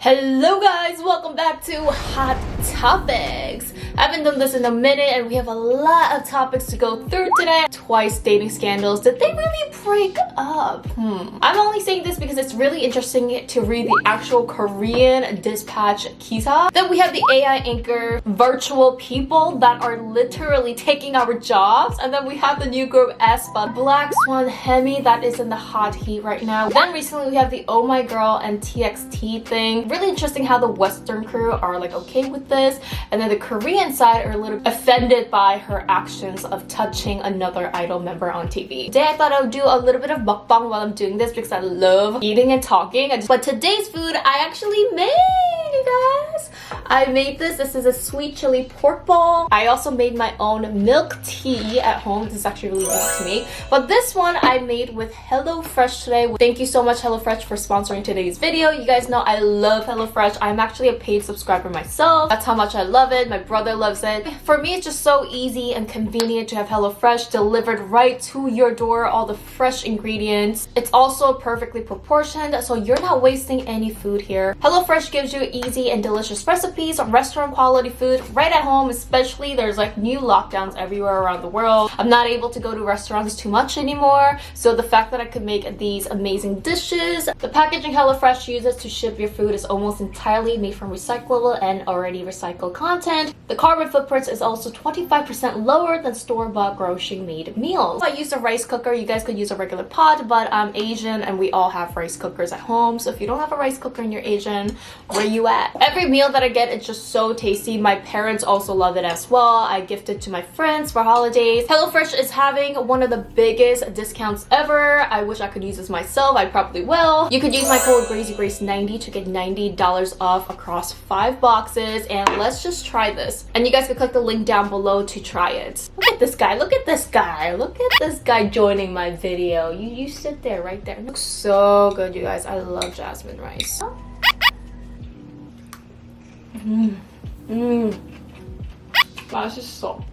Hello guys, welcome back to Hot Topics. I haven't done this in a minute and we have a lot of topics to go through today. Twice dating scandals. Did they really break up? I'm only saying this because it's really interesting to read the actual Korean dispatch 기사. Then we have the AI anchor virtual people that are literally taking our jobs. And then we have the new group Aespa, Black Swan Hyeme that is in the hot heat right now. Then recently we have the Oh My Girl and TXT thing. Really interesting how the Western crew are like okay with this, and then the Korean side are a little offended by her actions of touching another idol member on TV. Today I thought I would do a little bit of mukbang while I'm doing this because I love eating and talking. But today's food I actually made, you guys. I made this. This is a sweet chili pork ball. I also made my own milk tea at home. This is actually really easy to make. But this one I made with HelloFresh today. Thank you so much HelloFresh for sponsoring today's video. You guys know I love HelloFresh. I'm actually a paid subscriber myself. That's how much I love it. My brother loves it. For me, it's just so easy and convenient to have HelloFresh delivered right to your door. All the fresh ingredients. It's also perfectly proportioned, so you're not wasting any food here. HelloFresh gives you easy and delicious recipes, restaurant quality food right at home, especially there's like new lockdowns everywhere around the world. I'm not able to go to restaurants too much anymore, so the fact that I could make these amazing dishes. The packaging HelloFresh uses to ship your food is almost entirely made from recyclable and already recycled content. The carbon footprint is also 25% lower than store-bought grocery-made meals. I use a rice cooker. You guys could use a regular pot, but I'm Asian and we all have rice cookers at home, so if you don't have a rice cooker and you're Asian, where you at? Every meal that I get, it's just so tasty. My parents also love it as well. I gift it to my friends for holidays. HelloFresh is having one of the biggest discounts ever. I wish I could use this myself. I probably will. You could use my code GRAZYGRACE90 to get $90 off across 5 boxes, and let's just try this. And you guys can click the link down below to try it. Look at this guy. Look at this guy. Look at this guy joining my video. You sit there right there. It looks so good, you guys. I love jasmine rice. 맛있어.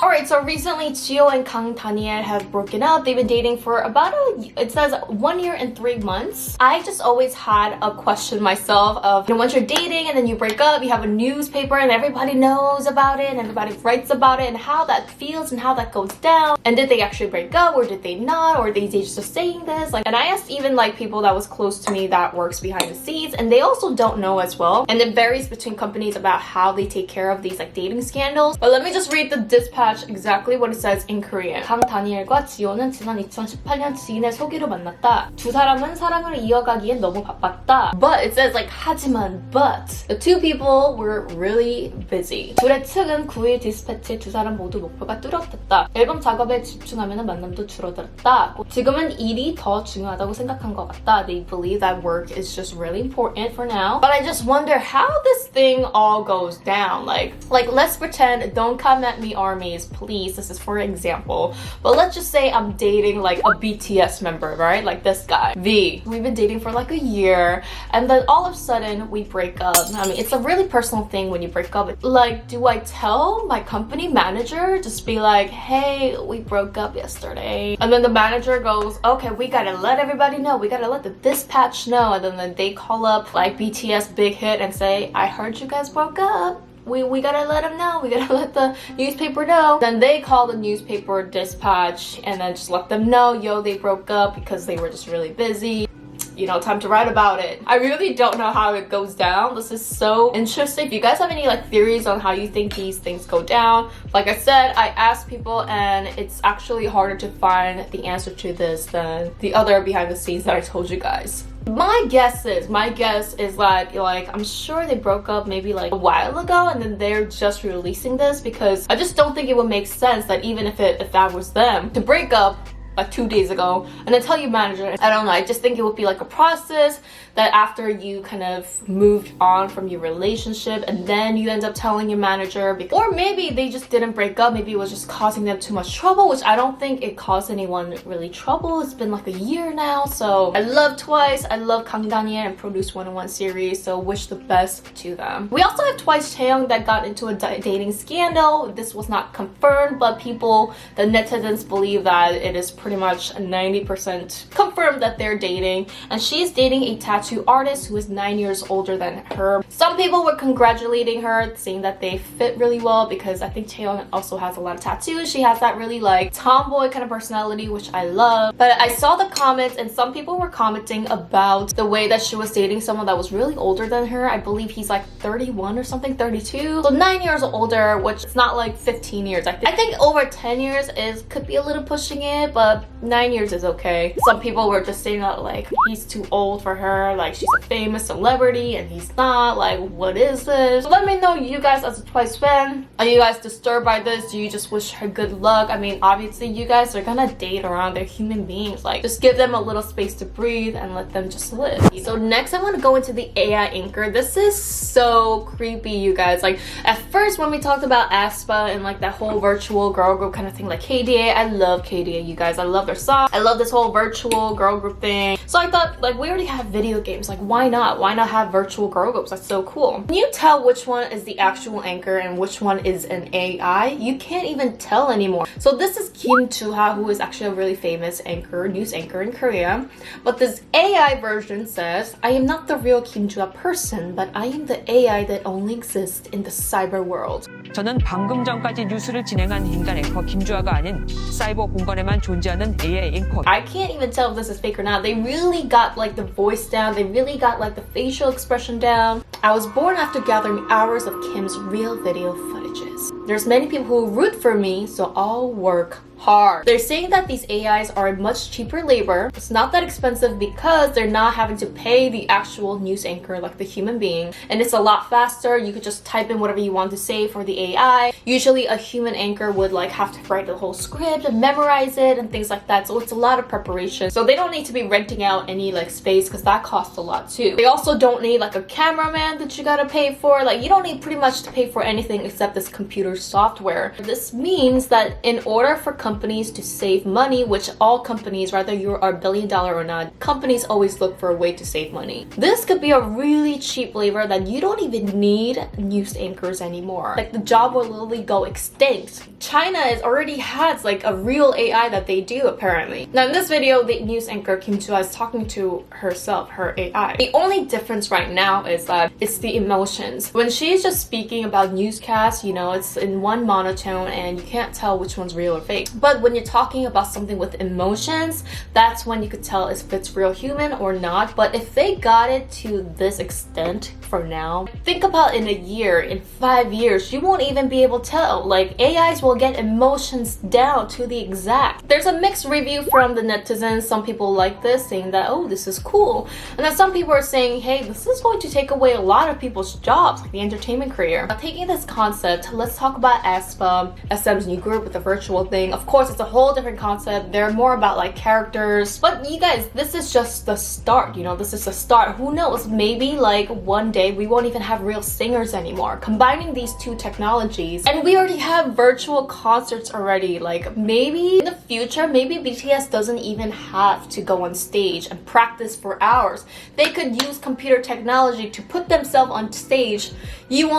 Alright, so recently Jio and Kang Daniel have broken up. They've been dating for about it says 1 year and 3 months. I just always had a question myself of, you know, once you're dating and then you break up, you have a newspaper and everybody knows about it and everybody writes about it and how that feels and how that goes down. And did they actually break up or did they not? Or are they just saying this? Like, and I asked even like people that was close to me that works behind the scenes, and they also don't know as well. And it varies between companies about how they take care of these like dating scandals. But let me just read the dispatch exactly what it says in Korean. 강 다니엘과 지호는 지난 2018년 지인의 소개로 만났다. 두 사람은 사랑을 이어가기엔 너무 바빴다. But it says like 하지만 but the two people were really busy. 둘의 측은 9일 디스패치에 두 사람 모두 목표가 뚜렷했다. 앨범 작업에 집중하면 만남도 줄어들었다. 지금은 일이 더 중요하다고 생각한 것 같다. They believe that work is just really important for now. But I just wonder how this thing all goes down. Like let's pretend, don't come at me armies, please, this is for example, but let's just say I'm dating like a BTS member, right? Like this guy V. We've been dating for like a year and then all of a sudden we break up. I mean, it's a really personal thing when you break up. Like, do I tell my company manager, just be like, hey, we broke up yesterday, and then the manager goes, okay, we gotta let everybody know, we gotta let the dispatch know, and then they call up like BTS Big Hit and say, I heard you guys broke up. We gotta let them know. We gotta let the newspaper know. Then they call the newspaper dispatch and then just let them know, yo, they broke up because they were just really busy. You know, time to write about it. I really don't know how it goes down. This is so interesting. If you guys have any like theories on how you think these things go down, like I said, I asked people and it's actually harder to find the answer to this than the other behind the scenes that I told you guys. My guess is that like I'm sure they broke up maybe like a while ago and then they're just releasing this because I just don't think it would make sense that even if that was them to break up like 2 days ago and then tell your manager. I don't know, I just think it would be like a process that after you kind of moved on from your relationship and then you end up telling your manager, or maybe they just didn't break up, maybe it was just causing them too much trouble, which I don't think it caused anyone really trouble. It's been like a year now, so I love Twice, I love Kang Daniel and Produce 101 series, so wish the best to them. We also have Twice Chaeyoung that got into a dating scandal. This was not confirmed, but people, the netizens, believe that it is pretty much 90% confirmed that they're dating, and she's dating a tattoo artist who is 9 years older than her. Some people were congratulating her, saying that they fit really well because I think Taeyeon also has a lot of tattoos. She has that really like tomboy kind of personality, which I love. But I saw the comments and some people were commenting about the way that she was dating someone that was really older than her. I believe he's like 31 or something, 32. So 9 years older, which is not like 15 years. I think over 10 years could be a little pushing it, but 9 years is okay. Some people were just saying that like he's too old for her, like she's a famous celebrity and he's not, like what is this? So let me know, you guys as a Twice fan, are you guys disturbed by this? Do you just wish her good luck? I mean, obviously you guys are gonna date around, they're human beings, like just give them a little space to breathe and let them just live. So next I want to go into the AI anchor. This is so creepy, you guys. Like at first when we talked about Aespa and like that whole virtual girl group kind of thing, like KDA, I love KDA, you guys. I love their song. I love this whole virtual girl group thing. So I thought, like, we already have video games, like why not? Why not have virtual girl groups? That's so cool. Can you tell which one is the actual anchor and which one is an AI? You can't even tell anymore. So this is Kim Joo-ha, who is actually a really famous anchor, news anchor in Korea. But this AI version says, I am not the real Kim Joo-ha person, but I am the AI that only exists in the cyber world. 저는 방금 전까지 뉴스를 진행한 인간 앵커 김주아가 아닌 사이버 공간에만 존재하는 AI 앵커. I can't even tell if this is fake or not. They really got like the voice down. They really got like the facial expression down. I was born after gathering hours of Kim's real video footages. There's many people who root for me, so I'll work hard. They're saying that these AIs are much cheaper labor. It's not that expensive because they're not having to pay the actual news anchor like the human being, and it's a lot faster. You could just type in whatever you want to say for the AI. Usually a human anchor would like have to write the whole script and memorize it and things like that, so it's a lot of preparation. So they don't need to be renting out any like space because that costs a lot too. They also don't need like a cameraman that you gotta pay for. Like you don't need pretty much to pay for anything except this computer software. This means that in order for companies to save money, which all companies, whether you are $1 billion or not, companies always look for a way to save money. This could be a really cheap labor that you don't even need news anchors anymore. Like the job will literally go extinct. China already has like a real AI that they do apparently. Now in this video, the news anchor Kim Joo-ha is talking to herself, her AI. The only difference right now is that it's the emotions. When she's just speaking about newscasts, you know, it's in one monotone and you can't tell which one's real or fake. But when you're talking about something with emotions, that's when you could tell if it's real human or not. But if they got it to this extent for now, think about in a year, in 5 years, you won't even be able to tell. Like AIs will get emotions down to the exact. There's a mixed review from the netizens. Some people like this, saying that, oh, this is cool. And then some people are saying, hey, this is going to take away a lot of people's jobs, like the entertainment career. Now, taking this concept, let's talk about Aespa, SM's new group with the virtual thing. Of course, it's a whole different concept. They're more about like characters. But you guys, this is just the start, you know, this is the start. Who knows? Maybe like one day we won't even have real singers anymore. Combining these two technologies, and we already have virtual concerts already. Like maybe in the future, maybe BTS doesn't even have to go on stage and practice for hours. They could use computer technology to put themselves on stage. You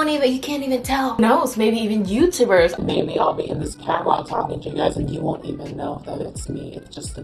can't even tell. Who knows? Maybe even YouTubers. Maybe I'll be in this camera talking to you guys and you won't even know that it's me. It's just a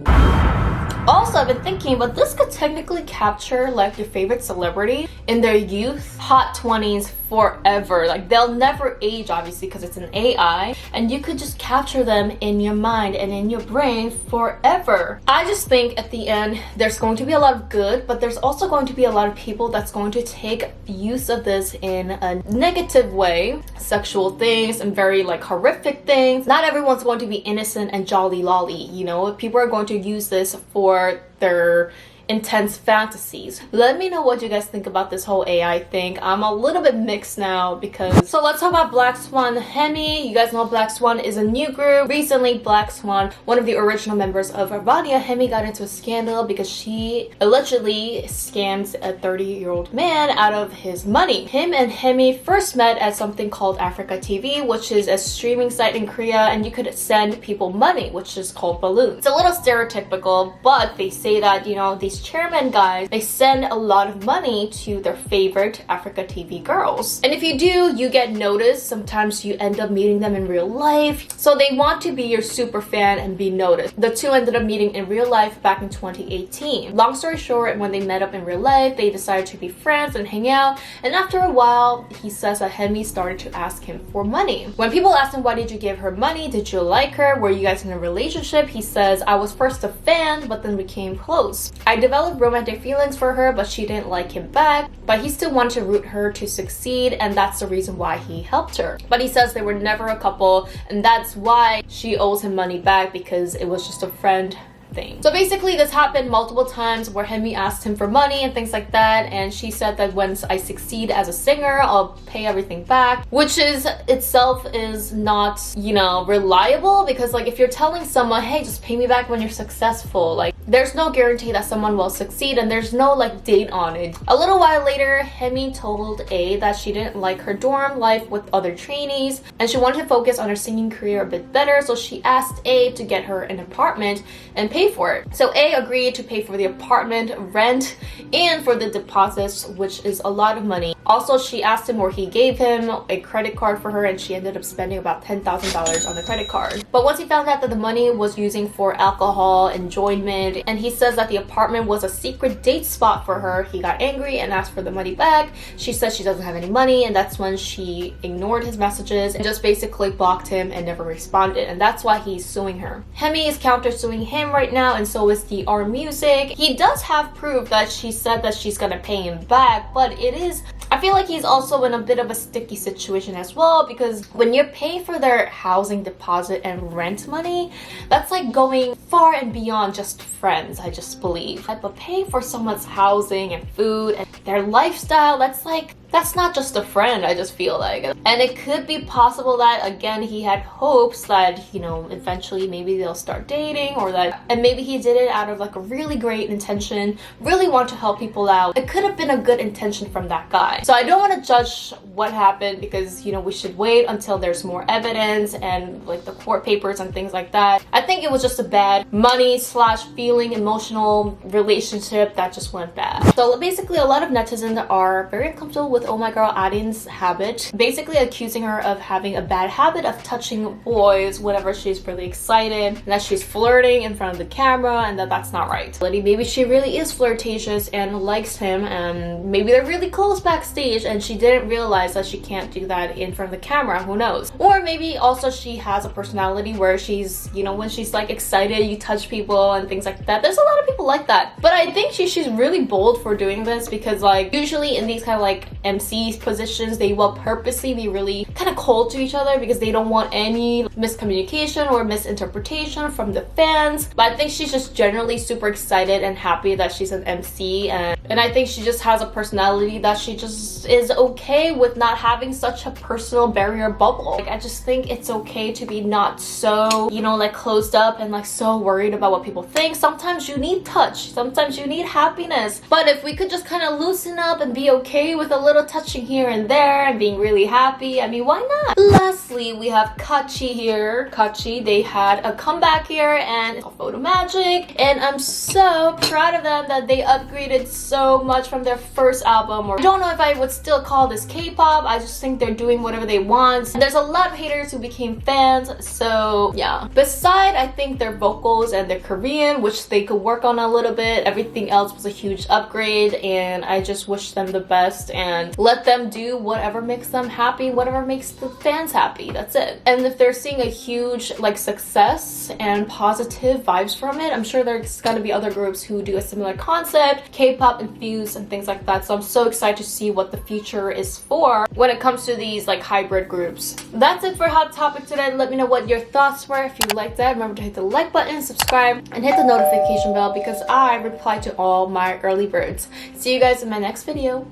Also, I've been thinking, but this could technically capture like your favorite celebrity in their youth, hot 20s, forever. Like they'll never age, obviously, because it's an AI, and you could just capture them in your mind and in your brain forever. I just think at the end there's going to be a lot of good, but there's also going to be a lot of people that's going to take use of this in a negative way, sexual things and very like horrific things. Not everyone's going to be innocent and jolly lolly, you know. People are going to use this for their intense fantasies. Let me know what you guys think about this whole AI thing. I'm a little bit mixed now because... So let's talk about Black Swan Hyeme. You guys know Black Swan is a new group. Recently, Black Swan, one of the original members of Vanya, Hyeme, got into a scandal because she allegedly scams a 30-year-old man out of his money. Him and Hyeme first met at something called Africa TV, which is a streaming site in Korea, and you could send people money, which is called balloons. It's a little stereotypical, but they say that, you know, these these chairman guys, they send a lot of money to their favorite Africa TV girls. And if you do, you get noticed. Sometimes you end up meeting them in real life. So they want to be your super fan and be noticed. The two ended up meeting in real life back in 2018. Long story short, when they met up in real life, they decided to be friends and hang out. And after a while, he says that Hyeme started to ask him for money. When people asked him, why did you give her money? Did you like her? Were you guys in a relationship? He says, I was first a fan, but then became close. I developed romantic feelings for her, but she didn't like him back. But he still wanted to root her to succeed, and that's the reason why he helped her. But he says they were never a couple, and that's why she owes him money back, because it was just a friend thing. So basically this happened multiple times where Hyeme asked him for money and things like that, and she said that once I succeed as a singer, I'll pay everything back, which is itself is not, you know, reliable, because like if you're telling someone, hey, just pay me back when you're successful, like there's no guarantee that someone will succeed, and there's no like date on it. A little while later, Hyeme told A that she didn't like her dorm life with other trainees and she wanted to focus on her singing career a bit better, so she asked A to get her an apartment and pay for it. So A agreed to pay for the apartment rent and for the deposits, which is a lot of money. Also, she asked him, or he gave him a credit card for her, and she ended up spending about $10,000 on the credit card. But once he found out that the money was using for alcohol, enjoyment, and he says that the apartment was a secret date spot for her, he got angry and asked for the money back. She says she doesn't have any money, and that's when she ignored his messages and just basically blocked him and never responded, and that's why he's suing her. Hyeme is countersuing him right now, and so is DR Music. He does have proof that she said that she's gonna pay him back, but it is, I feel like he's also in a bit of a sticky situation as well, because when you're paying for their housing deposit and rent money, that's like going far and beyond just friends, I just believe. But paying for someone's housing and food and their lifestyle, that's not just a friend, I just feel like. And it could be possible that, again, he had hopes that, you know, eventually maybe they'll start dating, or that, and maybe he did it out of like a really great intention, really want to help people out. It could have been a good intention from that guy. So I don't want to judge what happened, because, you know, we should wait until there's more evidence and like the court papers and things like that. I think it was just a bad money slash feeling emotional relationship that just went bad. So basically a lot of netizens are very uncomfortable with Oh My Girl Arin's habit, basically accusing her of having a bad habit of touching boys whenever she's really excited, and that she's flirting in front of the camera, and that's not right. Maybe she really is flirtatious and likes him, and maybe they're really close backstage and she didn't realize that she can't do that in front of the camera, who knows. Or maybe also she has a personality where she's, you know, when she's like excited, you touch people and things like that. There's a lot of people like that, but I think she's really bold for doing this, because like usually in these kind of like MC positions, they will purposely be really kind of cold to each other because they don't want any miscommunication or misinterpretation from the fans. But I think she's just generally super excited and happy that she's an MC, and I think she just has a personality that she just is okay with not having such a personal barrier bubble. Like, I just think it's okay to be not so, you know, like closed up and like so worried about what people think. Sometimes you need touch, sometimes you need happiness, but if we could just kind of loosen up and be okay with a little touching here and there and being really happy, I mean, why not? Lastly, we have Kachi here. Kachi, they had a comeback here, and it's called Photo Magic, and I'm so proud of them that they upgraded so much from their first album. Or I don't know if I would still call this K-pop, I just think they're doing whatever they want. And there's a lot of haters who became fans, so yeah. Beside, I think their vocals and their Korean, which they could work on a little bit, everything else was a huge upgrade, and I just wish them the best and let them do whatever makes them happy, whatever makes the fans happy. That's it. And if they're seeing a huge like success and positive vibes from it, I'm sure there's gonna be other groups who do a similar concept, K-pop infused and things like that. So I'm so excited to see what the future is for when it comes to these like hybrid groups. That's it for Hot Topic today. Let me know what your thoughts were. If you liked that, remember to hit the like button, subscribe, and hit the notification bell, because I reply to all my early birds. See you guys in my next video.